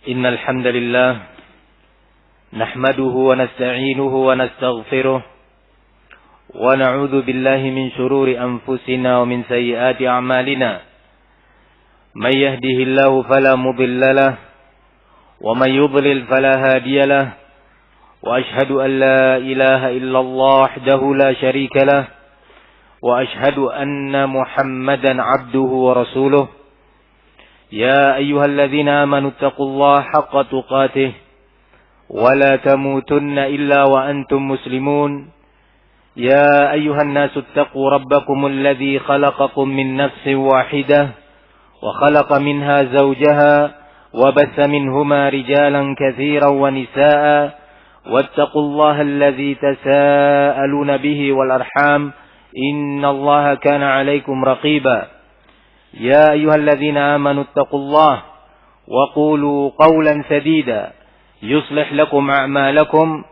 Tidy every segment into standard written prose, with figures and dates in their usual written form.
إن الحمد لله نحمده ونستعينه ونستغفره ونعوذ بالله من شرور أنفسنا ومن سيئات أعمالنا من يهده الله فلا مضل له ومن يضلل فلا هادي له وأشهد أن لا إله إلا الله وحده لا شريك له وأشهد أن محمدا عبده ورسوله يا أيها الذين آمنوا اتقوا الله حق تقاته ولا تموتن إلا وأنتم مسلمون يا أيها الناس اتقوا ربكم الذي خلقكم من نفس واحدة وخلق منها زوجها وبث منهما رجالا كثيرا ونساء واتقوا الله الذي تساءلون به والأرحام إن الله كان عليكم رقيبا يا أيها الذين آمنوا اتقوا الله وقولوا قولا سديدا يصلح لكم أعمالكم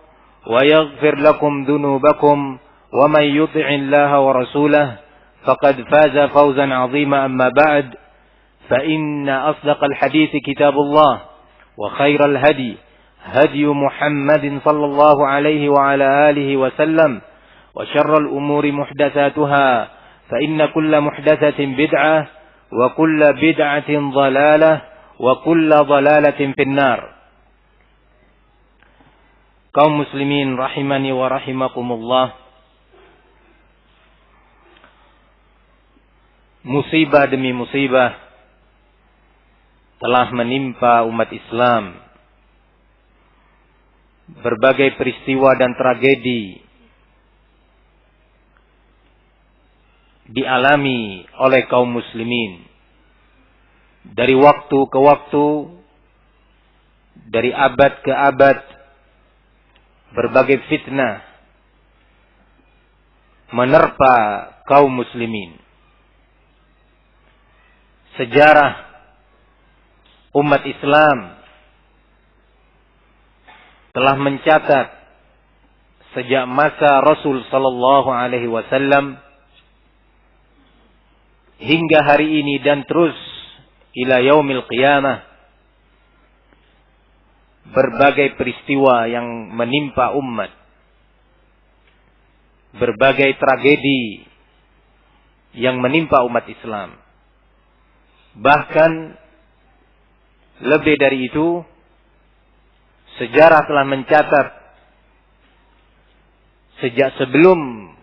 ويغفر لكم ذنوبكم ومن يطع الله ورسوله فقد فاز فوزا عظيما أما بعد فإن أصدق الحديث كتاب الله وخير الهدي هدي محمد صلى الله عليه وعلى آله وسلم وشر الأمور محدثاتها فإن كل محدثة بدعة وكل بدعة ضلالة وكل ضلالة في النار. Kaum muslimin rahimani wa rahimakumullah. Musibah demi musibah telah menimpa umat Islam. Berbagai peristiwa dan tragedi dialami oleh kaum muslimin dari waktu ke waktu, dari abad ke abad. Berbagai fitnah menerpa kaum muslimin. Sejarah umat Islam telah mencatat sejak masa Rasul sallallahu alaihi wasallam hingga hari ini dan terus ila yaumil qiyamah, berbagai peristiwa yang menimpa umat, berbagai tragedi yang menimpa umat Islam. Bahkan lebih dari itu, sejarah telah mencatat sejak sebelum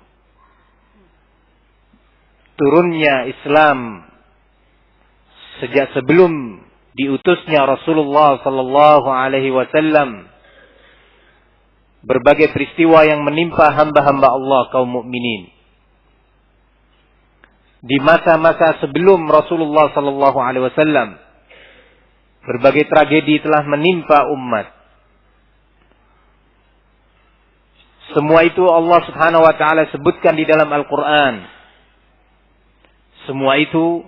turunnya Islam, sejak sebelum diutusnya Rasulullah sallallahu alaihi wasallam, berbagai peristiwa yang menimpa hamba-hamba Allah kaum mukminin. Di masa-masa sebelum Rasulullah sallallahu alaihi wasallam, berbagai tragedi telah menimpa umat. Semua itu Allah Subhanahu wa taala sebutkan di dalam Al-Qur'an. Semua itu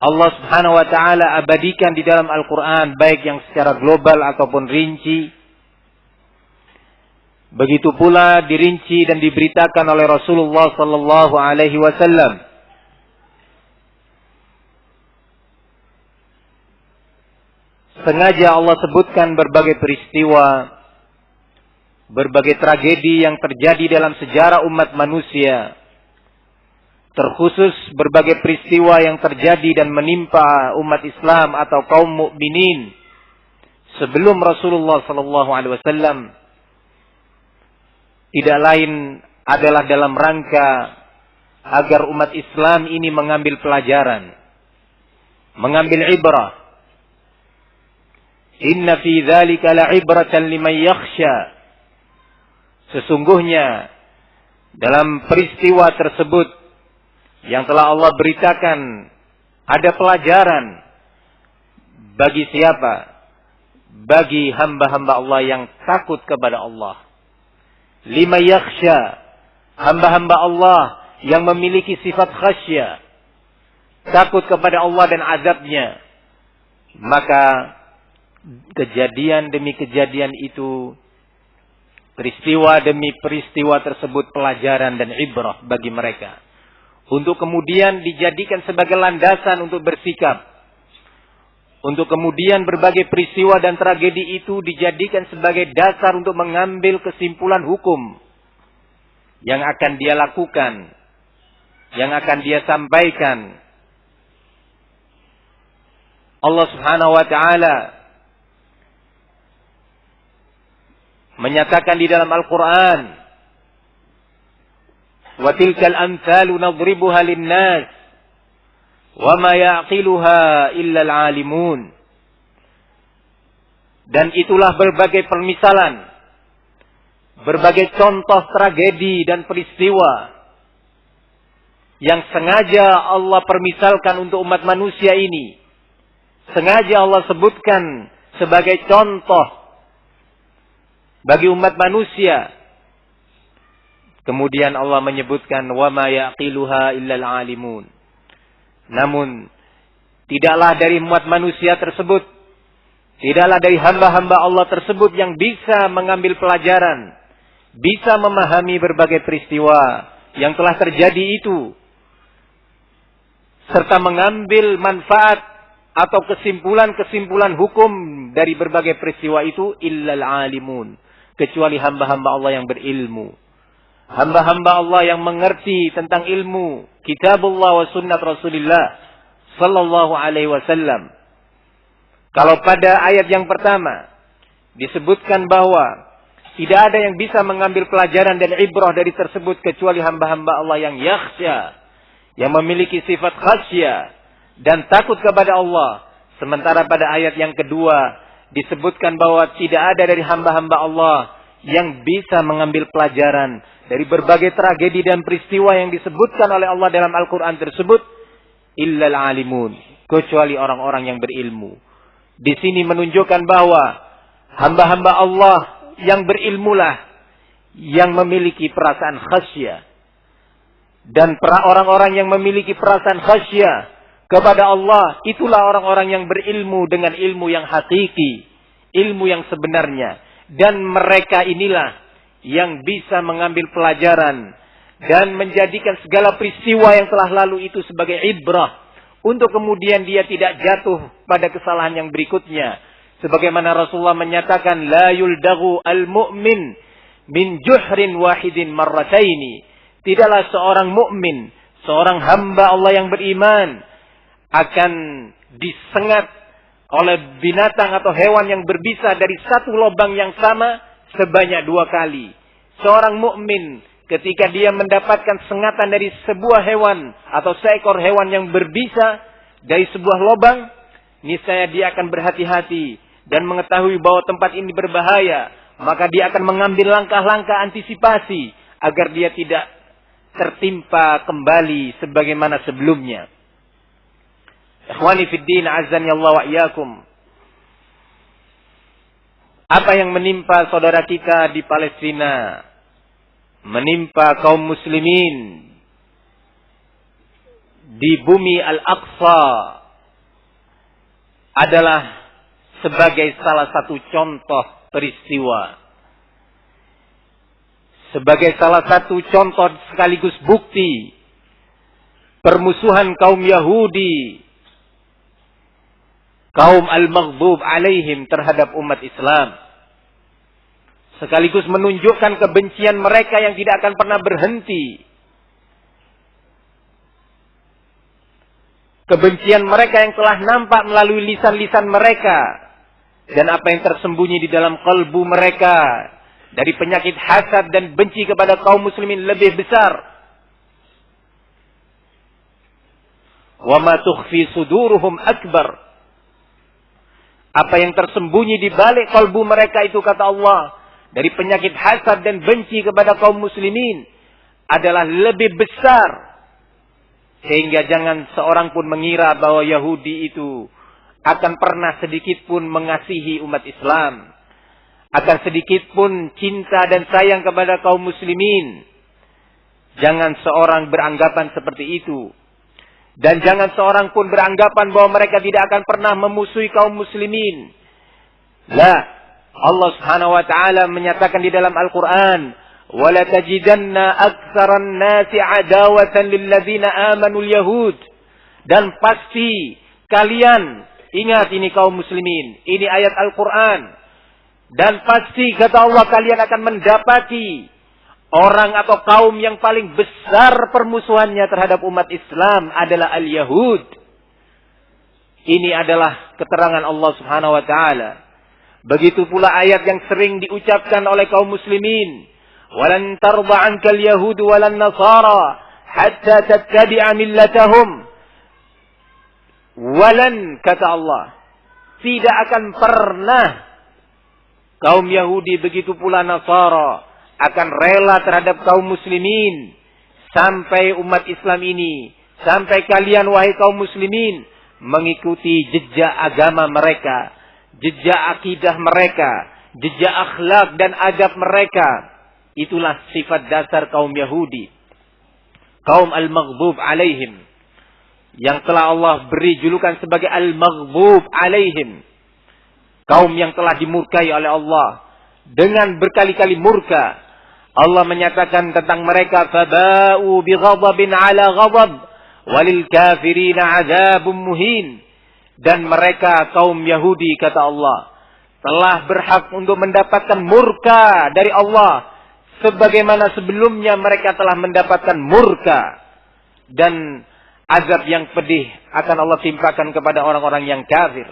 Allah Subhanahu wa taala abadikan di dalam Al-Qur'an, baik yang secara global ataupun rinci. Begitu pula dirinci dan diberitakan oleh Rasulullah sallallahu alaihi wasallam. Sengaja Allah sebutkan berbagai peristiwa, berbagai tragedi yang terjadi dalam sejarah umat manusia. Terkhusus berbagai peristiwa yang terjadi dan menimpa umat Islam atau kaum mukminin sebelum Rasulullah sallallahu alaihi wasallam, tidak lain adalah dalam rangka agar umat Islam ini mengambil pelajaran, mengambil ibrah. Inna fi dzalika la'ibratan liman yakhsha. Sesungguhnya dalam peristiwa tersebut yang telah Allah beritakan ada pelajaran bagi siapa? Bagi hamba-hamba Allah yang takut kepada Allah. Lima yakhsha, hamba-hamba Allah yang memiliki sifat khasyah, takut kepada Allah dan azabnya. Maka kejadian demi kejadian itu, peristiwa demi peristiwa tersebut pelajaran dan ibrah bagi mereka, untuk kemudian dijadikan sebagai landasan untuk bersikap, untuk kemudian berbagai peristiwa dan tragedi itu dijadikan sebagai dasar untuk mengambil kesimpulan hukum yang akan dia lakukan, yang akan dia sampaikan. Allah Subhanahu wa taala menyatakan di dalam Al-Qur'an, "Wa tilkal amthalu nadribuha lin-nas wa ma ya'qiluha illa al-'alimun." Dan itulah berbagai permisalan, berbagai contoh tragedi dan peristiwa yang sengaja Allah permisalkan untuk umat manusia ini. Sengaja Allah sebutkan sebagai contoh bagi umat manusia. Kemudian Allah menyebutkan wa ma yaqiluha illal alimun. Namun tidaklah dari umat manusia tersebut, tidaklah dari hamba-hamba Allah tersebut yang bisa mengambil pelajaran, bisa memahami berbagai peristiwa yang telah terjadi itu, serta mengambil manfaat atau kesimpulan-kesimpulan hukum dari berbagai peristiwa itu illal alimun, kecuali hamba-hamba Allah yang berilmu, hamba-hamba Allah yang mengerti tentang ilmu kitabullah wa sunnat Rasulullah sallallahu alaihi wasallam. Kalau pada ayat yang pertama disebutkan bahwa tidak ada yang bisa mengambil pelajaran dan ibrah dari tersebut kecuali hamba-hamba Allah yang yakhsya, yang memiliki sifat khasyah dan takut kepada Allah. Sementara pada ayat yang kedua disebutkan bahwa tidak ada dari hamba-hamba Allah yang bisa mengambil pelajaran dari berbagai tragedi dan peristiwa yang disebutkan oleh Allah dalam Al-Quran tersebut illal alimun, kecuali orang-orang yang berilmu. Di sini menunjukkan bahwa hamba-hamba Allah yang berilmulah yang memiliki perasaan khasyah. Dan orang-orang yang memiliki perasaan khasyah kepada Allah, itulah orang-orang yang berilmu dengan ilmu yang hakiki, ilmu yang sebenarnya. Dan mereka inilah yang bisa mengambil pelajaran dan menjadikan segala peristiwa yang telah lalu itu sebagai ibrah, untuk kemudian dia tidak jatuh pada kesalahan yang berikutnya. Sebagaimana Rasulullah menyatakan, la yuldagu al-mu'min min juhrin wahidin marrataini. Tidaklah seorang mukmin, seorang hamba Allah yang beriman akan disengat oleh binatang atau hewan yang berbisa dari satu lubang yang sama sebanyak 2 kali. Seorang mukmin ketika dia mendapatkan sengatan dari sebuah hewan atau seekor hewan yang berbisa dari sebuah lubang, niscaya dia akan berhati-hati dan mengetahui bahwa tempat ini berbahaya. Maka dia akan mengambil langkah-langkah antisipasi agar dia tidak tertimpa kembali sebagaimana sebelumnya. Ikhwani fid din, azani Allah wa iyyakum. Apa yang menimpa saudara kita di Palestina, menimpa kaum muslimin di bumi Al-Aqsa adalah sebagai salah satu contoh peristiwa, sebagai salah satu contoh sekaligus bukti permusuhan kaum Yahudi, kaum al-maghdub alaihim terhadap umat Islam. Sekaligus menunjukkan kebencian mereka yang tidak akan pernah berhenti. Kebencian mereka yang telah nampak melalui lisan-lisan mereka. Dan apa yang tersembunyi di dalam kalbu mereka. Dari penyakit hasad dan benci kepada kaum muslimin lebih besar. Wa ma tukhfi suduruhum akbar. Apa yang tersembunyi di balik kalbu mereka itu, kata Allah, dari penyakit hasad dan benci kepada kaum muslimin adalah lebih besar. Sehingga jangan seorang pun mengira bahwa Yahudi itu akan pernah sedikit pun mengasihi umat Islam, akan sedikit pun cinta dan sayang kepada kaum muslimin. Jangan seorang beranggapan seperti itu. Dan jangan seorang pun beranggapan bahwa mereka tidak akan pernah memusuhi kaum muslimin. La, Allah Subhanahu wa taala menyatakan di dalam Al-Qur'an, "Wa la tajidanna aktsaran nasi adawatan lil ladzina amanu al-yahud." Dan pasti kalian Ingat ini kaum muslimin. Ini ayat Al-Quran. Dan pasti kata Allah kalian akan mendapati orang atau kaum yang paling besar permusuhannya terhadap umat Islam adalah al-Yahud. Ini adalah keterangan Allah Subhanahu wa taala. Begitu pula ayat yang sering diucapkan oleh kaum muslimin, "Walan tarda 'ankal yahud walan nasara hatta tattabi'a millatahum." Walan, kata Allah, tidak akan pernah kaum Yahudi begitu pula Nasara akan rela terhadap kaum muslimin sampai umat Islam ini, sampai kalian wahai kaum muslimin mengikuti jejak agama mereka, jejak akidah mereka, jejak akhlak dan adab mereka. Itulah sifat dasar kaum Yahudi, kaum al-maghdub alaihim, yang telah Allah beri julukan sebagai al-maghdub alaihim, kaum yang telah dimurkai oleh Allah dengan berkali-kali murka. Allah menyatakan tentang mereka, faba'u bighadabin ala ghadab walil kafirina 'adzabun muhin. Dan mereka kaum Yahudi, kata Allah, telah berhak untuk mendapatkan murka dari Allah sebagaimana sebelumnya mereka telah mendapatkan murka, dan azab yang pedih akan Allah timpakan kepada orang-orang yang kafir.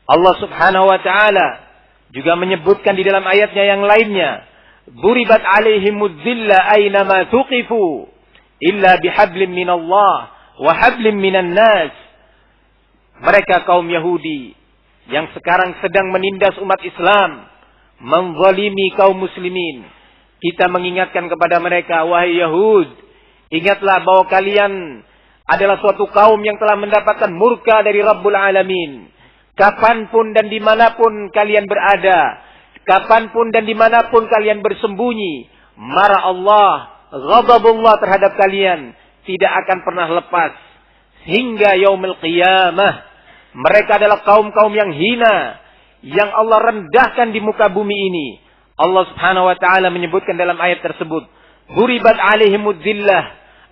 Allah Subhanahu wa taala juga menyebutkan di dalam ayatnya yang lainnya, "Duribat 'alaihimuz zilla aina ma tuqifu illa bihablin minallah wa hablin minan nas." Mereka kaum Yahudi yang sekarang sedang menindas umat Islam, menzalimi kaum muslimin. Kita mengingatkan kepada mereka, wahai Yahud, ingatlah bahwa kalian adalah suatu kaum yang telah mendapatkan murka dari Rabbul Alamin. Kapanpun dan dimanapun kalian berada, kapanpun dan dimanapun kalian bersembunyi, marah Allah, ghadabullah terhadap kalian tidak akan pernah lepas hingga yaumil qiyamah. Mereka adalah kaum-kaum yang hina, yang Allah rendahkan di muka bumi ini. Allah Subhanahu wa taala menyebutkan dalam ayat tersebut, "Duribat 'alaihimuz zillah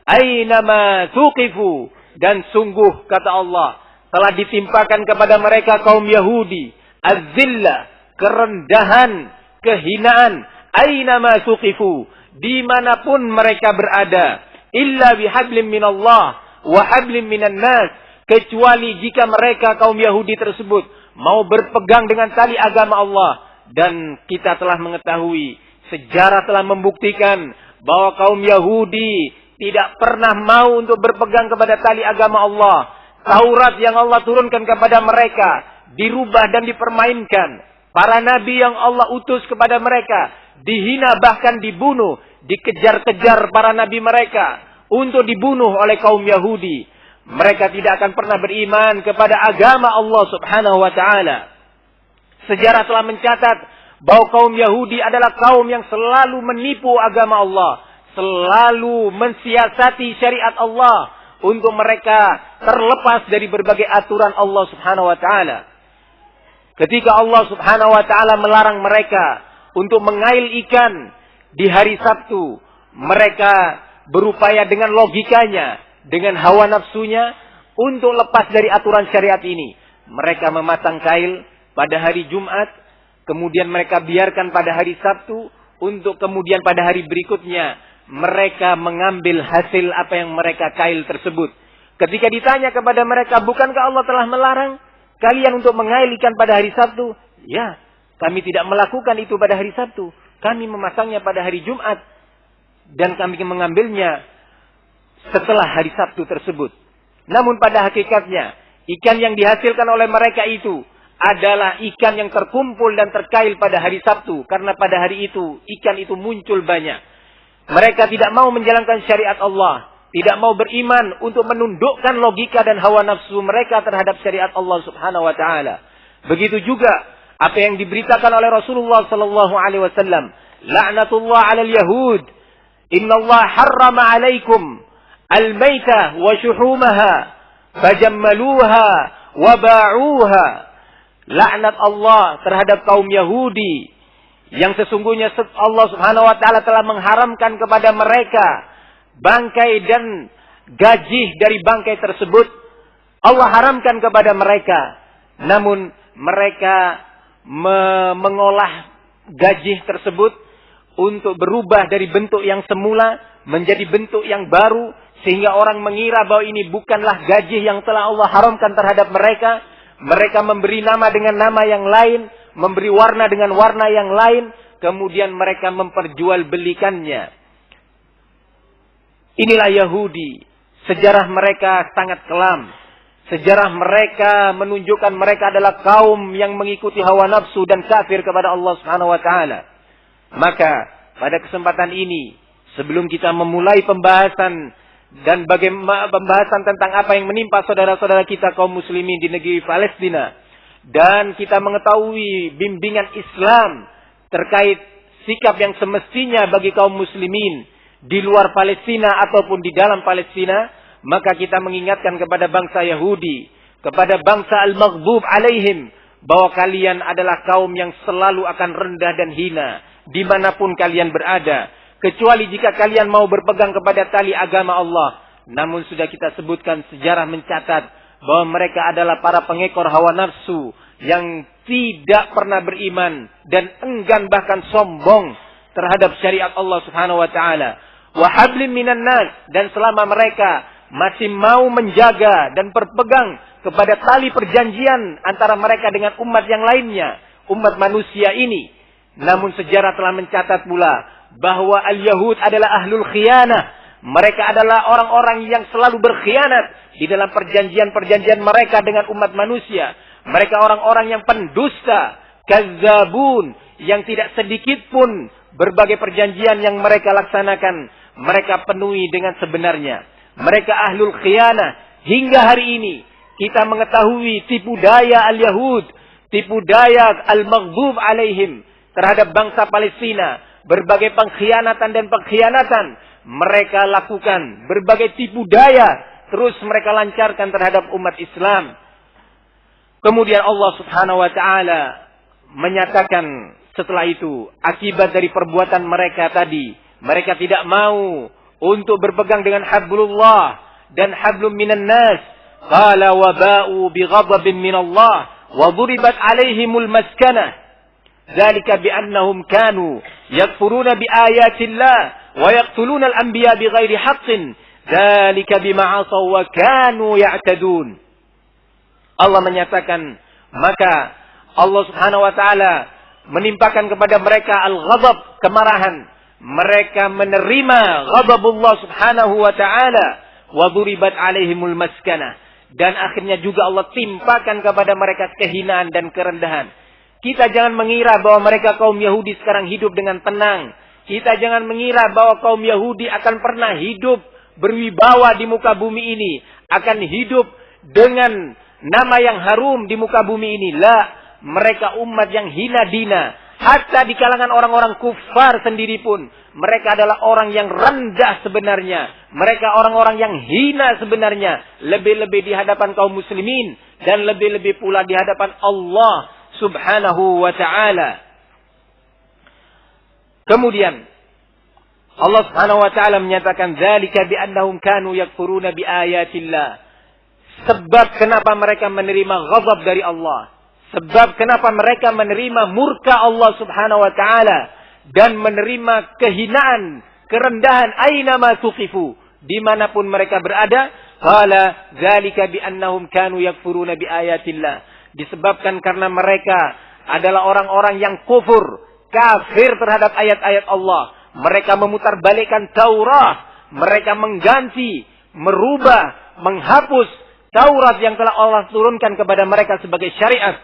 aina ma tuqifu." Dan sungguh kata Allah, telah ditimpakan kepada mereka kaum Yahudi az-zillah, kerendahan, kehinaan, aina ma tuqifu, dimanapun mereka berada, illa bihablim minallah wa hablim minan nas, kecuali jika mereka kaum Yahudi tersebut mau berpegang dengan tali agama Allah. Dan kita telah mengetahui, sejarah telah membuktikan bahwa kaum Yahudi tidak pernah mau untuk berpegang kepada tali agama Allah. Taurat yang Allah turunkan kepada mereka dirubah dan dipermainkan. Para nabi yang Allah utus kepada mereka dihina, bahkan dibunuh, dikejar-kejar para nabi mereka untuk dibunuh oleh kaum Yahudi. Mereka tidak akan pernah beriman kepada agama Allah Subhanahu wa taala. Sejarah telah mencatat bahwa kaum Yahudi adalah kaum yang selalu menipu agama Allah, selalu mensiasati syariat Allah untuk mereka terlepas dari berbagai aturan Allah Subhanahu wa taala. Ketika Allah Subhanahu wa taala melarang mereka untuk mengail ikan di hari Sabtu, mereka berupaya dengan logikanya, dengan hawa nafsunya untuk lepas dari aturan syariat ini. Mereka memasang kail pada hari Jumat, kemudian mereka biarkan pada hari Sabtu, untuk kemudian pada hari berikutnya mereka mengambil hasil apa yang mereka kail tersebut. Ketika ditanya kepada mereka, bukankah Allah telah melarang kalian untuk mengail ikan pada hari Sabtu? Ya, kami tidak melakukan itu pada hari Sabtu. Kami memasangnya pada hari Jumat. Dan kami mengambilnya setelah hari Sabtu tersebut. Namun pada hakikatnya, ikan yang dihasilkan oleh mereka itu adalah ikan yang terkumpul dan terkail pada hari Sabtu. Karena pada hari itu, ikan itu muncul banyak. Mereka tidak mau menjalankan syariat Allah. Tidak mau beriman untuk menundukkan logika dan hawa nafsu mereka terhadap syariat Allah Subhanahu wa taala. Begitu juga apa yang diberitakan oleh Rasulullah sallallahu alaihi wasallam, la'natullah 'alal yahud. Innallaha harrama 'alaikum al-maita wa shuhumaha fajammaluha wa ba'uha. Laknat Allah terhadap kaum Yahudi, yang sesungguhnya Allah Subhanahu wa taala telah mengharamkan kepada mereka bangkai dan gaji dari bangkai tersebut. Allah haramkan kepada mereka. Namun mereka mengolah gaji tersebut untuk berubah dari bentuk yang semula menjadi bentuk yang baru, sehingga orang mengira bahwa ini bukanlah gaji yang telah Allah haramkan terhadap mereka. Mereka memberi nama dengan nama yang lain, memberi warna dengan warna yang lain, kemudian mereka memperjualbelikannya. Inilah Yahudi. Sejarah mereka sangat kelam. Sejarah mereka menunjukkan mereka adalah kaum yang mengikuti hawa nafsu dan kafir kepada Allah Subhanahu wa taala. Maka pada kesempatan ini, sebelum kita memulai pembahasan dan bagaimana pembahasan tentang apa yang menimpa saudara-saudara kita kaum muslimin di negeri Palestina, dan kita mengetahui bimbingan Islam terkait sikap yang semestinya bagi kaum muslimin di luar Palestina ataupun di dalam Palestina, maka kita mengingatkan kepada bangsa Yahudi, kepada bangsa al-maghdub alaihim, bahwa kalian adalah kaum yang selalu akan rendah dan hina dimanapun kalian berada, kecuali jika kalian mau berpegang kepada tali agama Allah. Namun sudah kita sebutkan, sejarah mencatat bahwa mereka adalah para pengekor hawa nafsu yang tidak pernah beriman dan enggan bahkan sombong terhadap syariat Allah Subhanahu wa taala. Wa hablim minan nas, dan selama mereka masih mau menjaga dan berpegang kepada tali perjanjian antara mereka dengan umat yang lainnya, umat manusia ini. Namun sejarah telah mencatat pula bahwa al-Yahud adalah ahlul khiyanah. Mereka adalah orang-orang yang selalu berkhianat di dalam perjanjian-perjanjian mereka dengan umat manusia. Mereka orang-orang yang pendusta, kazzabun, yang tidak sedikit pun berbagai perjanjian yang mereka laksanakan mereka penuhi dengan sebenarnya. Mereka ahlul khiyanah. Hingga hari ini kita mengetahui tipu daya al-Yahud, tipu daya al-maghdub alaihim terhadap bangsa Palestina. Berbagai pengkhianatan dan pengkhianatan mereka lakukan. Berbagai tipu daya terus mereka lancarkan terhadap umat Islam. Kemudian Allah Subhanahu wa taala menyatakan setelah itu, akibat dari perbuatan mereka tadi, mereka tidak mau untuk berpegang dengan hablullah dan hablum minan nas. Qala wa ba'u bighadabin minallah wa duribat alaihimul maskanah. Dzalika bi annahum kanu yakfuruna bi ayatillah wa yaqtuluna al-anbiya bighairi haqqin. Dzalika bima 'asaw wa kanu ya'tadun. Allah menyatakan, maka Allah Subhanahu wa taala menimpakan kepada mereka al-ghadab, kemarahan. Mereka menerima ghadabullah Subhanahu wa taala wa duribat alaihimul maskanah, dan akhirnya juga Allah timpakan kepada mereka kehinaan dan kerendahan. Kita jangan mengira bahwa mereka kaum Yahudi sekarang hidup dengan tenang. Kita jangan mengira bahwa kaum Yahudi akan pernah hidup berwibawa di muka bumi ini, akan hidup dengan nama yang harum di muka bumi ini. La, mereka umat yang hina dina. Hatta di kalangan orang-orang kufar sendiri pun, mereka adalah orang yang rendah sebenarnya. Mereka orang-orang yang hina sebenarnya. Lebih-lebih di hadapan kaum muslimin, dan lebih-lebih pula di hadapan Allah Subhanahu wa ta'ala. Kemudian Allah Subhanahu wa ta'ala menyatakan, dzalika bi annahum kanu yakfuruna bi ayatillah. Sebab kenapa mereka menerima ghadab dari Allah, sebab kenapa mereka menerima murka Allah Subhanahu wa taala dan menerima kehinaan, kerendahan, aina ma tuqifu, dimanapun mereka berada. Qala dzalika bi annahum kanu yakfuruna bi ayatillah. Disebabkan karena mereka adalah orang-orang yang kufur, kafir terhadap ayat-ayat Allah. Mereka memutarbalikkan Taurat, mereka mengganti, merubah, menghapus Taurat yang telah Allah turunkan kepada mereka sebagai syariat.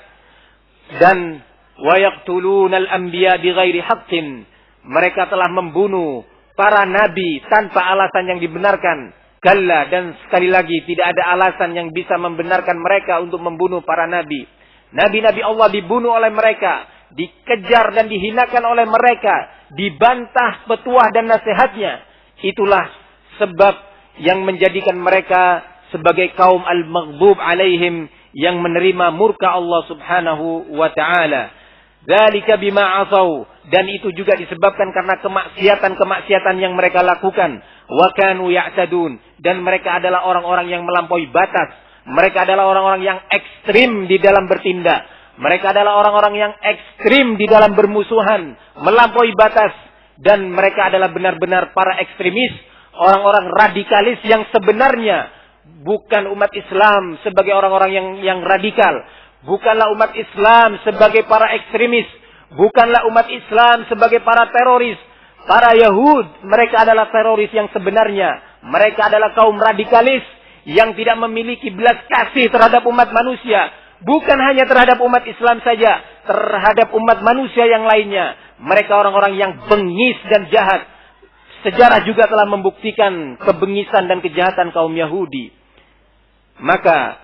Dan wa yaqtulunal anbiya bighairi haqqin. Mereka telah membunuh para nabi tanpa alasan yang dibenarkan. Kalla, dan sekali lagi tidak ada alasan yang bisa membenarkan mereka untuk membunuh para nabi. Nabi-nabi Allah dibunuh oleh mereka, dikejar dan dihinakan oleh mereka, dibantah petuah dan nasihatnya. Itulah sebab yang menjadikan mereka sebagai kaum al-maghdub alaihim, yang menerima murka Allah Subhanahu wa ta'ala. Dzalika bima 'asaw, dan itu juga disebabkan karena kemaksiatan-kemaksiatan yang mereka lakukan. Wa kanu ya'tadun, dan mereka adalah orang-orang yang melampaui batas, Mereka adalah orang-orang yang ekstrim di dalam bertindak. Mereka adalah orang-orang yang ekstrim di dalam bermusuhan, melampaui batas. Dan mereka adalah benar-benar para ekstremis, orang-orang radikalis yang sebenarnya bukan umat Islam sebagai orang-orang yang radikal. Bukanlah umat Islam sebagai para ekstremis. Bukanlah umat Islam sebagai para teroris. Para Yahud, mereka adalah teroris yang sebenarnya. Mereka adalah kaum radikalis yang tidak memiliki belas kasih terhadap umat manusia. Bukan hanya terhadap umat Islam saja, terhadap umat manusia yang lainnya. Mereka orang-orang yang bengis dan jahat. Sejarah juga telah membuktikan kebengisan dan kejahatan kaum Yahudi. Maka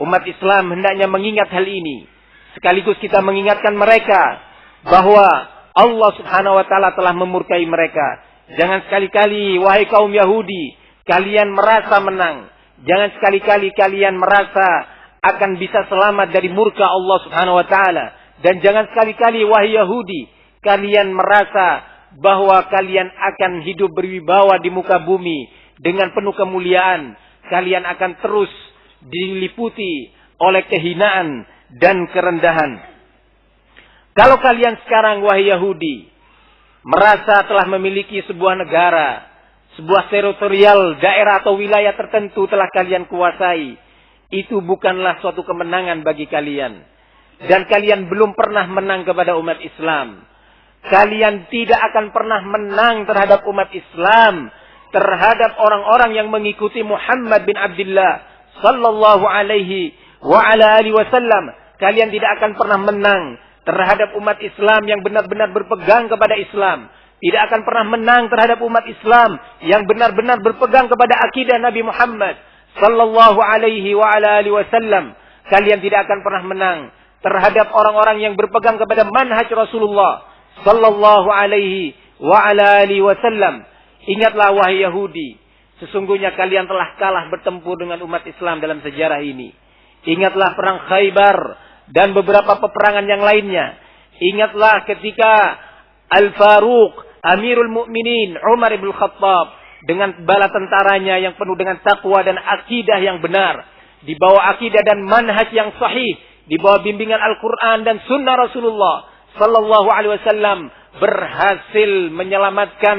umat Islam hendaknya mengingat hal ini. Sekaligus kita mengingatkan mereka bahwa Allah Subhanahu wa taala telah memurkai mereka. Jangan sekali-kali wahai kaum Yahudi, kalian merasa menang. Jangan sekali-kali kalian merasa akan bisa selamat dari murka Allah Subhanahu wa taala. Dan jangan sekali-kali wahai Yahudi, kalian merasa bahwa kalian akan hidup berwibawa di muka bumi dengan penuh kemuliaan. Kalian akan terus diliputi oleh kehinaan dan kerendahan. Kalau kalian sekarang wahai Yahudi merasa telah memiliki sebuah negara, sebuah teritorial daerah atau wilayah tertentu telah kalian kuasai, itu bukanlah suatu kemenangan bagi kalian. Dan kalian belum pernah menang kepada umat Islam. Kalian tidak akan pernah menang terhadap umat Islam, terhadap orang-orang yang mengikuti Muhammad bin Abdullah sallallahu alaihi wa ala alihi wasallam. Kalian tidak akan pernah menang terhadap umat Islam yang benar-benar berpegang kepada Islam. Tidak akan pernah menang terhadap umat Islam yang benar-benar berpegang kepada akidah Nabi Muhammad sallallahu alaihi wa ala alihi wasallam. Kalian tidak akan pernah menang terhadap orang-orang yang berpegang kepada manhaj Rasulullah sallallahu alaihi wa ala alihi wasallam. Ingatlah wahai Yahudi, sesungguhnya kalian telah kalah bertempur dengan umat Islam dalam sejarah ini. Ingatlah perang Khaybar dan beberapa peperangan yang lainnya. Ingatlah ketika Al-Faruq, Amirul Mukminin Umar ibn Khattab dengan bala tentaranya yang penuh dengan takwa dan akidah yang benar, di bawah akidah dan manhaj yang sahih, di bawah bimbingan Al-Quran dan Sunnah Rasulullah sallallahu alaihi wasallam, berhasil menyelamatkan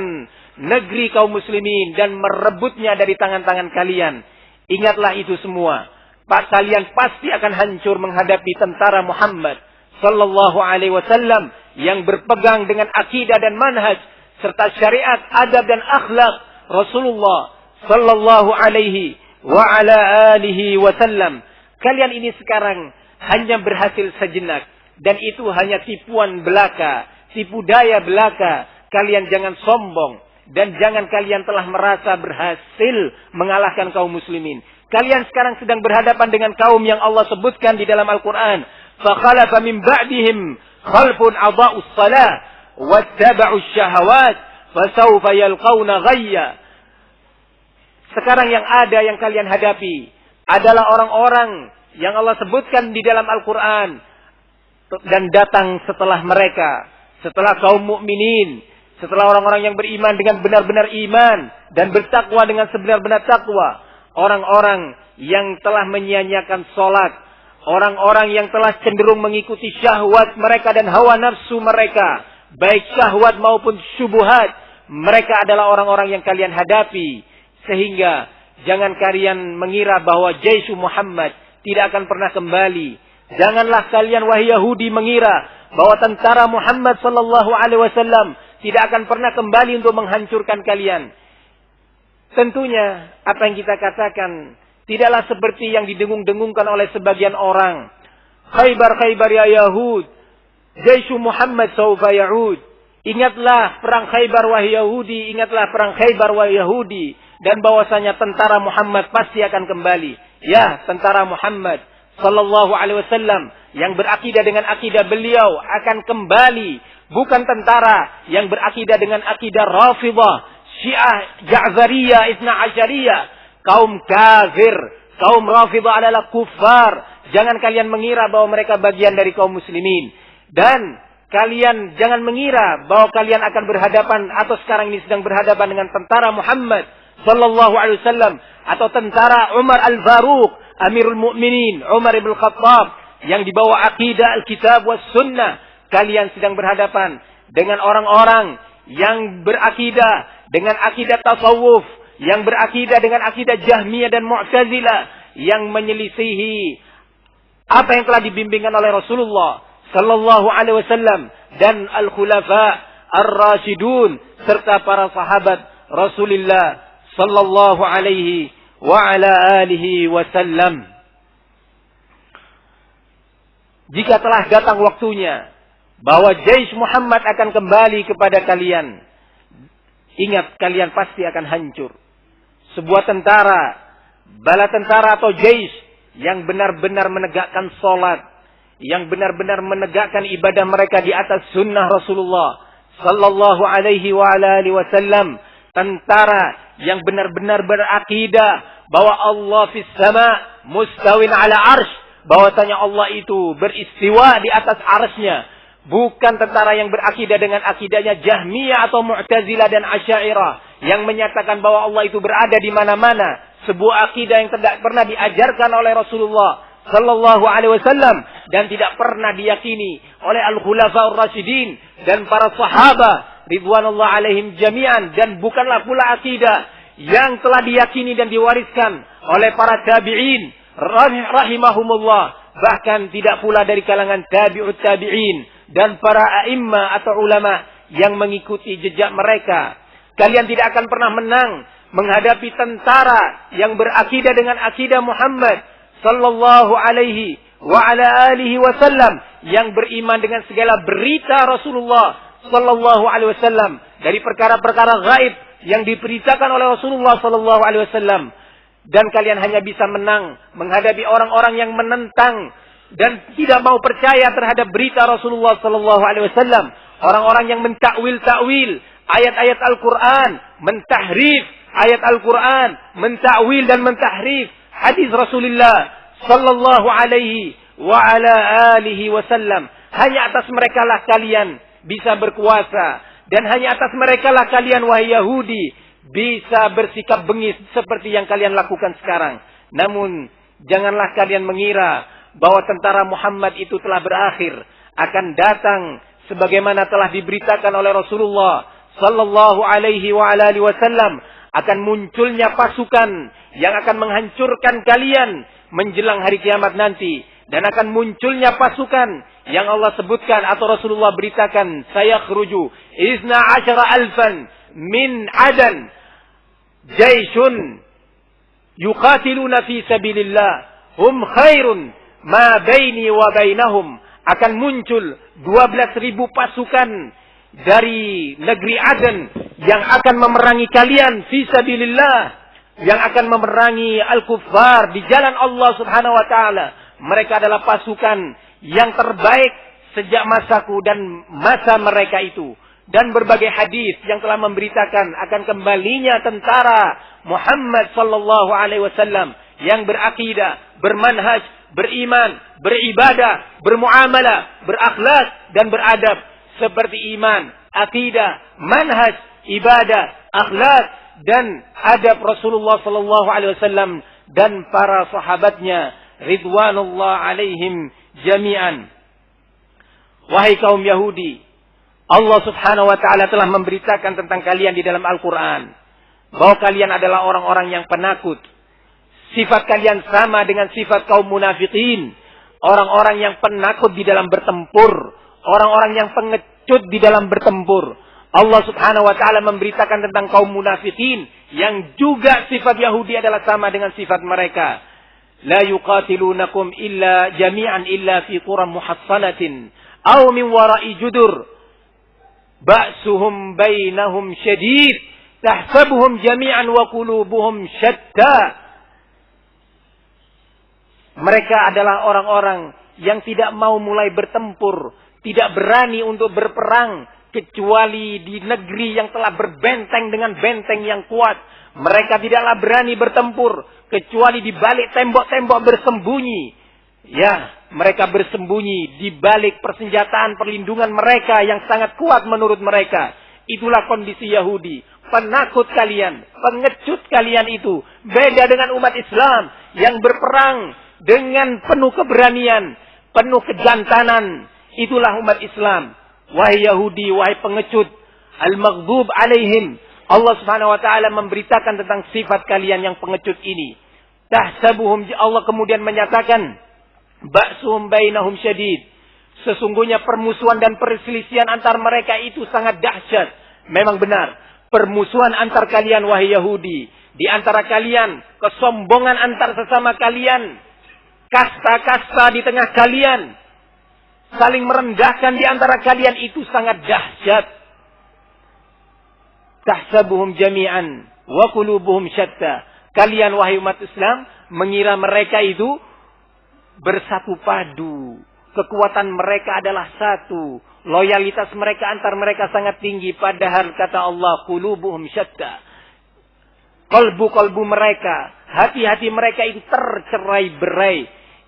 negeri kaum muslimin dan merebutnya dari tangan-tangan kalian. Ingatlah itu semua. Kalian pasti akan hancur menghadapi tentara Muhammad sallallahu alaihi wasallam yang berpegang dengan akidah dan manhaj serta syariat, adab dan akhlak Rasulullah sallallahu alaihi wa ala alihi wasallam. Kalian ini sekarang hanya berhasil sejenak dan itu hanya tipuan belaka, tipu daya belaka. Kalian jangan sombong dan jangan kalian telah merasa berhasil mengalahkan kaum muslimin. Kalian sekarang sedang berhadapan dengan kaum yang Allah sebutkan di dalam Al-Quran. فَخَلَفَ مِنْ بَعْدِهِمْ خَلْفٌ أَضَاءُوا الصَّلَاةَ وَاتَّبَعُوا الشَّهَوَاتِ فَسَوْفَ يَلْقَوْنَ غَيًّا. Sekarang yang ada yang kalian hadapi adalah orang-orang yang Allah sebutkan di dalam Al-Quran dan datang setelah mereka, setelah kaum mukminin, setelah orang-orang yang beriman dengan benar-benar iman dan bertakwa dengan sebenar-benar takwa. Orang-orang yang telah menyia-nyiakan sholat. Orang-orang yang telah cenderung mengikuti syahwat mereka dan hawa nafsu mereka. Baik syahwat maupun syubuhat. Mereka adalah orang-orang yang kalian hadapi. Sehingga jangan kalian mengira bahwa Jaish Muhammad tidak akan pernah kembali. Janganlah kalian wahai Yahudi mengira bahwa tentara Muhammad sallallahu alaihi wasallam tidak akan pernah kembali untuk menghancurkan kalian. Tentunya apa yang kita katakan tidaklah seperti yang didengung-dengungkan oleh sebagian orang. Khaybar ya Yahud, Jaish Muhammad sawfa ya'ud. Ingatlah perang Khaybar wahai Yahudi, ingatlah perang Khaybar wahai Yahudi, dan bahwasanya tentara Muhammad pasti akan kembali. Ya, tentara Muhammad sallallahu alaihi wasallam yang berakidah dengan akidah beliau akan kembali, bukan tentara yang berakidah dengan akidah Rafidhah, Syiah, Ja'fariyah, Itsna Asyariyah, kaum kafir, kaum Rafidhah adalah kufar. Jangan kalian mengira bahwa mereka bagian dari kaum muslimin. Dan kalian jangan mengira bahwa kalian akan berhadapan atau sekarang ini sedang berhadapan dengan tentara Muhammad sallallahu alaihi wasallam atau tentara Umar Al-Faruq Amirul Mukminin Umar ibn Khattab yang dibawa akidah Alkitab was Sunnah. Kalian sedang berhadapan dengan orang-orang yang berakidah dengan akidah tasawuf, yang berakidah dengan akidah Jahmiyah dan Mu'tazilah, yang menyelisihi apa yang telah dibimbingkan oleh Rasulullah sallallahu alaihi wasallam dan al-khulafa ar-rasyidun serta para sahabat Rasulullah sallallahu alaihi wa ala alihi wasallam. Jika telah datang waktunya bahwa Jaish Muhammad akan kembali kepada kalian, ingat kalian pasti akan hancur. Sebuah tentara, bala tentara atau Jaish yang benar-benar menegakkan salat, yang benar-benar menegakkan ibadah mereka di atas sunnah Rasulullah sallallahu alaihi wa ala alihi wasallam, tentara yang benar-benar berakidah bahwa Allah fis sama mustawin ala arsh, bahwasanya Allah itu beristiwa di atas arsy-Nya. Bukan tentara yang berakidah dengan akidahnya Jahmiyah atau Mu'tazilah dan Asy'ariyah yang menyatakan bahwa Allah itu berada di mana-mana. Sebuah akidah yang tidak pernah diajarkan oleh Rasulullah sallallahu alaihi wasallam dan tidak pernah diyakini oleh al-khulafa'ur rasyidin dan para sahabat ridwanullah alaihim jami'an, dan bukanlah pula akidah yang telah diyakini dan diwariskan oleh para tabi'in rahimahumullah, bahkan tidak pula dari kalangan tabi'ut tabi'in dan para a'immah atau ulama yang mengikuti jejak mereka. Kalian tidak akan pernah menang menghadapi tentara yang berakidah dengan akidah Muhammad sallallahu alaihi wa ala alihi wasallam, yang beriman dengan segala berita Rasulullah sallallahu alaihi wasallam dari perkara-perkara gaib yang diberitakan oleh Rasulullah sallallahu alaihi wasallam. Dan kalian hanya bisa menang menghadapi orang-orang yang menentang dan tidak mau percaya terhadap berita Rasulullah sallallahu alaihi wasallam, orang-orang yang mentakwil-takwil ayat-ayat Al-Qur'an, mentahrif ayat Al-Qur'an, mentakwil dan mentahrif hadis Rasulullah sallallahu alaihi wa ala alihi wasallam. Hanya atas mereka lah kalian bisa berkuasa, dan hanya atas mereka lah kalian wahai Yahudi bisa bersikap bengis seperti yang kalian lakukan sekarang. Namun janganlah kalian mengira bahwa tentara Muhammad itu telah berakhir. Akan datang sebagaimana telah diberitakan oleh Rasulullah sallallahu alaihi wa ala alihi wasallam, akan munculnya pasukan yang akan menghancurkan kalian menjelang hari kiamat nanti, dan akan munculnya pasukan yang Allah sebutkan atau Rasulullah beritakan, sayakhruju 12,000 min Adan jaisyun yuqatiluna fi sabilillah hum khairun ma baini wa bainahum. Akan muncul 12.000 pasukan dari negeri Aden yang akan memerangi kalian fi sabilillah, yang akan memerangi al-kuffar di jalan Allah Subhanahu wa taala. Mereka adalah pasukan yang terbaik sejak masaku dan masa mereka itu. Dan berbagai hadis yang telah memberitakan akan kembalinya tentara Muhammad sallallahu alaihi wasallam yang berakidah, bermanhaj, beriman, beribadah, bermuamalah, berakhlak dan beradab seperti iman, akidah, manhaj, ibadah, akhlak dan adab Rasulullah sallallahu alaihi wasallam dan para sahabatnya ridwanullah alaihim jami'an. Wahai kaum Yahudi, Allah Subhanahu wa taala telah memberitakan tentang kalian di dalam Al-Qur'an bahwa kalian adalah orang-orang yang penakut. Sifat kalian sama dengan sifat kaum munafikin, orang-orang yang penakut di dalam bertempur, orang-orang yang pengecut di dalam bertempur. Allah Subhanahu wa taala memberitakan tentang kaum munafikin yang juga sifat Yahudi adalah sama dengan sifat mereka. La yuqatilunakum illa jami'an illa fi quram muhassanatin aw min wara'i judur ba'suhum bainahum syadid tahsabuhum jami'an wa qulubuhum syatta. Mereka adalah orang-orang yang tidak mau mulai bertempur, tidak berani untuk berperang kecuali di negeri yang telah berbenteng dengan benteng yang kuat. Mereka tidaklah berani bertempur kecuali di balik tembok-tembok bersembunyi. Ya, mereka bersembunyi di balik persenjataan perlindungan mereka yang sangat kuat menurut mereka. Itulah kondisi Yahudi. Penakut kalian, pengecut kalian itu. Beda dengan umat Islam yang berperang dengan penuh keberanian, penuh kejantanan. Itulah umat Islam. Wahai Yahudi, wahai pengecut, al-maghdub alaihim. Allah Subhanahu wa taala memberitakan tentang sifat kalian yang pengecut ini. Tahsabuhum, Allah kemudian menyatakan, ba'suhum bainahum syadid. Sesungguhnya permusuhan dan perselisihan antar mereka itu sangat dahsyat. Memang benar, permusuhan antar kalian wahai Yahudi, di antara kalian, kesombongan antar sesama kalian, kasta-kasta di tengah kalian, saling merendahkan di antara kalian itu sangat dahsyat. Tahsabuhum jami'an wa qulubuhum syatta. Kalian wahai umat Islam mengira mereka itu bersatu padu. Kekuatan mereka adalah satu. Loyalitas mereka antar mereka sangat tinggi. Padahal kata Allah, qulubuhum syatta. Kalbu-kalbu mereka, hati-hati mereka itu tercerai-berai.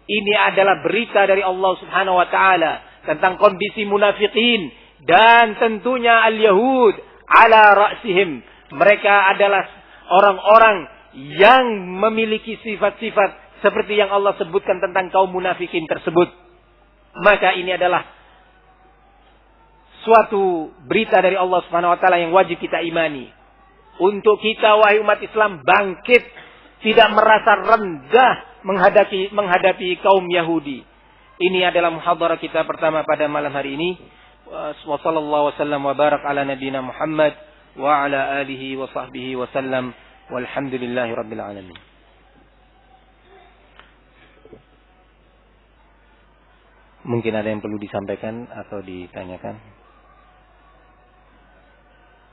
Ini adalah berita dari Allah Subhanahu wa taala tentang kondisi munafikin dan tentunya al-Yahud ala ra'sihim. Mereka adalah orang-orang yang memiliki sifat-sifat seperti yang Allah sebutkan tentang kaum munafikin tersebut. Maka ini adalah suatu berita dari Allah Subhanahu wa taala yang wajib kita imani. Untuk kita wahai umat Islam bangkit, tidak merasa rendah menghadapi kaum Yahudi. Ini adalah muhadharah kita pertama pada malam hari ini. Wa sallallahu wasallam wa barak ala nabiyina Muhammad wa ala alihi wa sahbihi wa sallam. Walhamdulillahi rabbil alamin. Mungkin ada yang perlu disampaikan atau ditanyakan?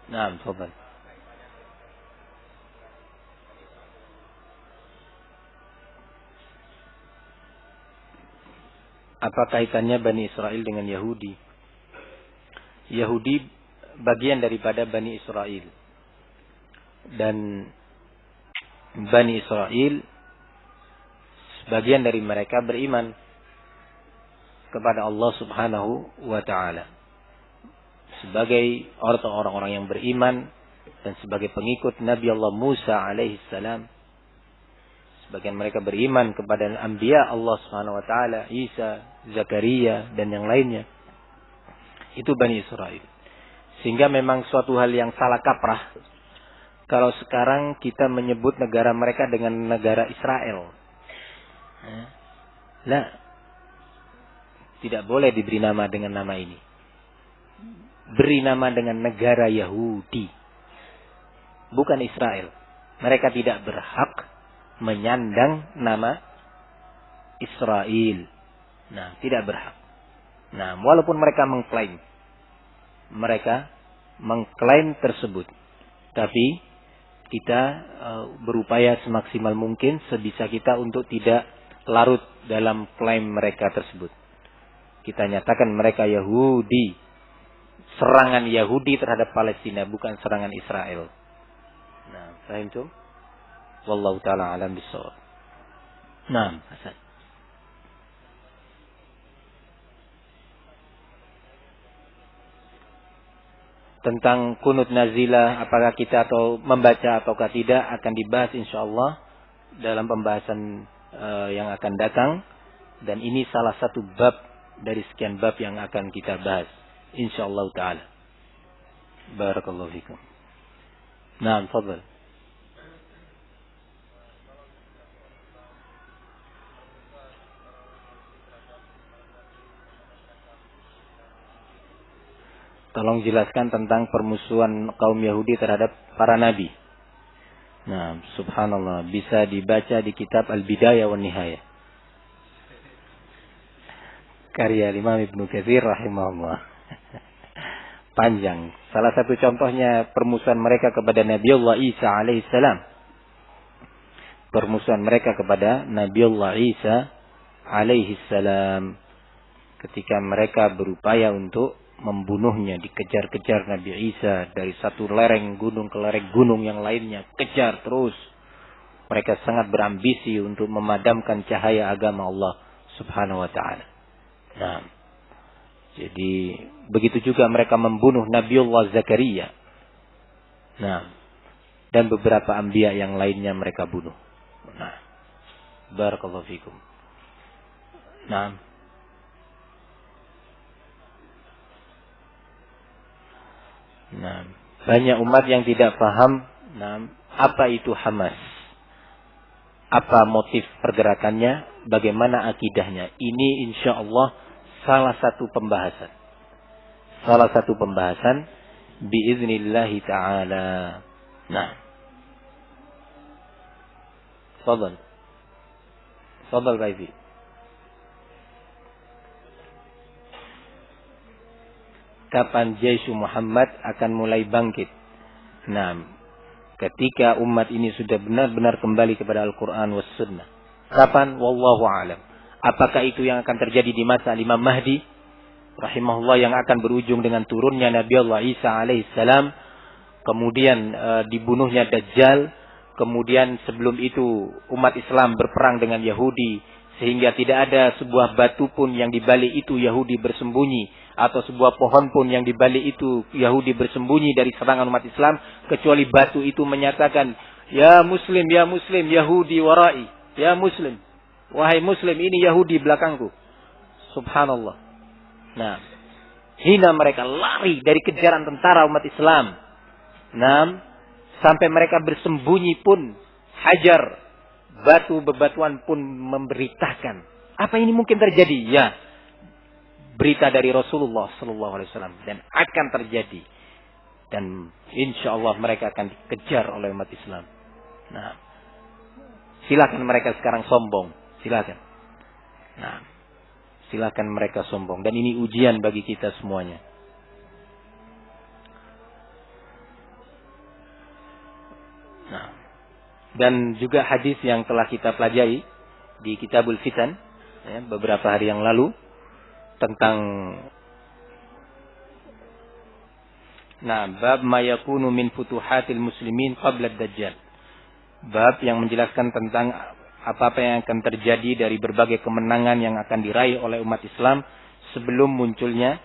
Naam, tafadhal. Apa kaitannya Bani Israel dengan Yahudi? Yahudi bagian daripada Bani Israel. Dan Bani Israel sebagian dari mereka beriman kepada Allah Subhanahu wa taala. Sebagai orang-orang yang beriman dan sebagai pengikut Nabi Allah Musa alaihi salam. Sebagian mereka beriman kepada anbiya Allah Subhanahu wa taala, Isa, Zakaria dan yang lainnya. Itu Bani Israel. Sehingga memang suatu hal yang salah kaprah kalau sekarang kita menyebut negara mereka dengan negara Israel. Nah, tidak boleh diberi nama dengan nama ini. Beri nama dengan negara Yahudi. Bukan Israel. Mereka tidak berhak menyandang nama Israel. Nah, tidak berhak. Nah, walaupun mereka mengklaim tersebut. Tapi kita berupaya semaksimal mungkin sebisa kita untuk tidak larut dalam klaim mereka tersebut. Kita nyatakan mereka Yahudi. Serangan Yahudi terhadap Palestina, bukan serangan Israel. Nah, paham itu? Wallahu ta'ala alam bisawab. Nah, Hasan. Tentang kunut nazilah, apakah kita atau membaca ataukah tidak, akan dibahas insyaallah dalam pembahasan yang akan datang. Dan ini salah satu bab dari sekian bab yang akan kita bahas insyaallah taala. Barakallahu fikum. Naam, tafadhal. Tolong jelaskan tentang permusuhan kaum Yahudi terhadap para nabi. Nah, subhanallah, bisa dibaca di kitab Al-Bidayah wa Nihayah. Karya Imam Ibnu Katsir rahimahullah. Panjang. Salah satu contohnya permusuhan mereka kepada Nabiullah Isa alaihissalam. Permusuhan mereka kepada Nabiullah Isa alaihissalam. Ketika mereka berupaya untuk membunuhnya, dikejar-kejar Nabi Isa dari satu lereng gunung ke lereng gunung yang lainnya. Kejar terus. Mereka sangat berambisi untuk memadamkan cahaya agama Allah Subhanahu wa ta'ala. Nah, jadi begitu juga mereka membunuh Nabiullah Zakaria. Nah, dan beberapa anbiya yang lainnya mereka bunuh. Nah, Barakallahu fikum. Nah. Nah, banyak umat yang tidak paham apa itu Hamas. Apa motif pergerakannya, bagaimana akidahnya. Ini insyaallah salah satu pembahasan. Salah satu pembahasan biiznillahi ta'ala. Nah. Fadhal. Fadhal Pak Ibi. Kapan Jaish Muhammad akan mulai bangkit? Nah, ketika umat ini sudah benar-benar kembali kepada Al-Quran was Sunnah. Kapan? Wallahu a'lam. Apakah itu yang akan terjadi di masa Imam Mahdi rahimahullah, yang akan berujung dengan turunnya Nabi Allah Isa alaihissalam, kemudian dibunuhnya Dajjal, kemudian sebelum itu umat Islam berperang dengan Yahudi, sehingga tidak ada sebuah batu pun yang di balik itu Yahudi bersembunyi, atau sebuah pohon pun yang di balik itu Yahudi bersembunyi dari serangan umat Islam, kecuali batu itu menyatakan, ya Muslim, Yahudi warai, ya Muslim, wahai Muslim, ini Yahudi belakangku. Subhanallah. Nah, hina mereka lari dari kejaran tentara umat Islam. Nah, sampai mereka bersembunyi pun, hajar, batu bebatuan pun memberitakan. Apa ini mungkin terjadi? Ya, berita dari Rasulullah sallallahu alaihi wasallam, dan akan terjadi, dan insyaallah mereka akan dikejar oleh umat Islam. Nah, silakan mereka sekarang sombong, silakan. Nah, silakan mereka sombong, dan ini ujian bagi kita semuanya. Nah, dan juga hadis yang telah kita pelajari di Kitabul Fitan ya, beberapa hari yang lalu, tentang bab ma yakunu min futuhatil muslimin qabla ad-dajjal. Bab yang menjelaskan tentang apa-apa yang akan terjadi dari berbagai kemenangan yang akan diraih oleh umat Islam sebelum munculnya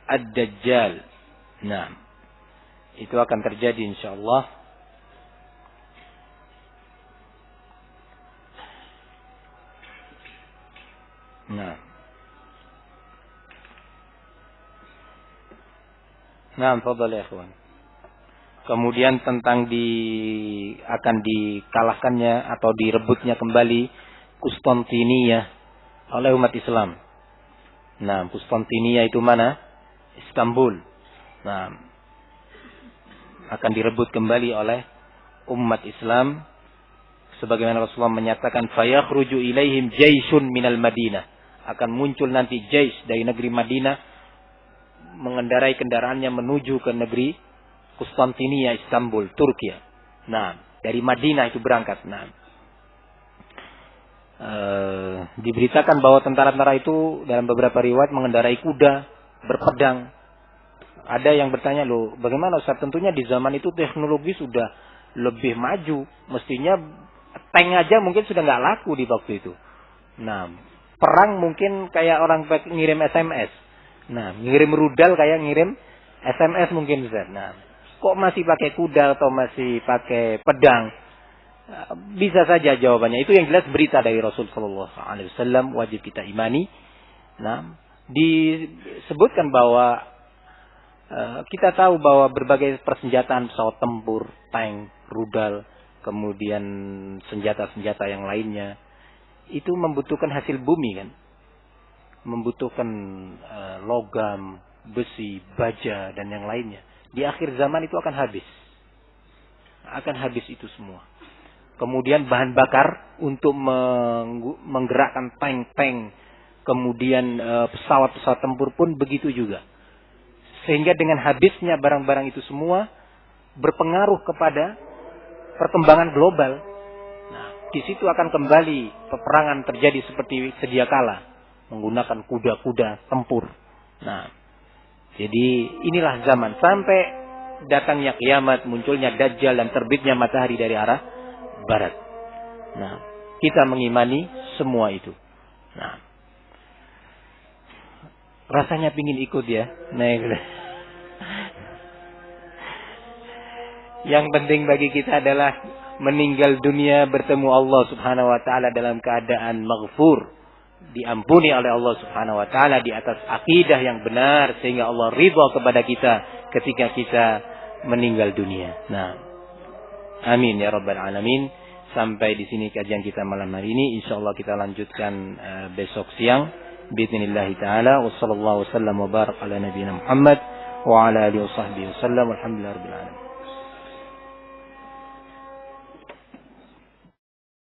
ad-dajjal. Nah, itu akan terjadi insyaallah. Nah, fadhal ya ikhwan. Kemudian tentang akan dikalahkannya atau direbutnya kembali Konstantinia oleh umat Islam. Nah, Konstantinia itu mana? Istanbul. Nah, akan direbut kembali oleh umat Islam, sebagaimana Rasulullah menyatakan, fayakhruju ilaihim jaisyun minal Madinah. Akan muncul nanti jaish dari negeri Madinah, mengendarai kendaraannya menuju ke negeri Konstantinia, Istanbul, Turki. Nah, dari Madinah itu berangkat. Nah, diberitakan bahwa tentara-tentara itu dalam beberapa riwayat mengendarai kuda, berpedang. Ada yang bertanya, loh, bagaimana Ustaz? Tentunya di zaman itu teknologi sudah lebih maju. Mestinya tank aja mungkin sudah nggak laku di waktu itu. Nah, perang mungkin kayak orang ngirim SMS. Nah, ngirim rudal kayak ngirim SMS mungkin Ustaz. Nah, kok masih pakai kuda atau masih pakai pedang? Bisa saja jawabannya. Itu yang jelas berita dari Rasul sallallahu alaihi wasallam, wajib kita imani. Nah, disebutkan bahwa kita tahu bahwa berbagai persenjataan, pesawat tempur, tank, rudal, kemudian senjata-senjata yang lainnya, itu membutuhkan hasil bumi kan? Membutuhkan logam, besi, baja, dan yang lainnya. Di akhir zaman itu akan habis. Akan habis itu semua. Kemudian bahan bakar untuk menggerakkan tank-tank, kemudian pesawat-pesawat tempur pun begitu juga. Sehingga dengan habisnya barang-barang itu semua berpengaruh kepada perkembangan global. Nah, di situ akan kembali peperangan terjadi seperti sedia kala, menggunakan kuda-kuda tempur. Nah, jadi inilah zaman sampai datangnya kiamat, munculnya Dajjal, dan terbitnya matahari dari arah barat. Nah, kita mengimani semua itu. Nah, rasanya pingin ikut ya. Nah, yang penting bagi kita adalah meninggal dunia bertemu Allah Subhanahu wa taala dalam keadaan maghfur, diampuni oleh Allah Subhanahu wa taala di atas akidah yang benar, sehingga Allah ridha kepada kita ketika kita meninggal dunia. Nah, amin ya rabbal alamin. Sampai di sini kajian kita malam hari ini. Insyaallah kita lanjutkan besok siang باذنillah taala. Wassallallahu wasallam wa barak ala nabiyyina Muhammad wa ala alihi washabbihi wasallam. Walhamdulillahirabbil alamin.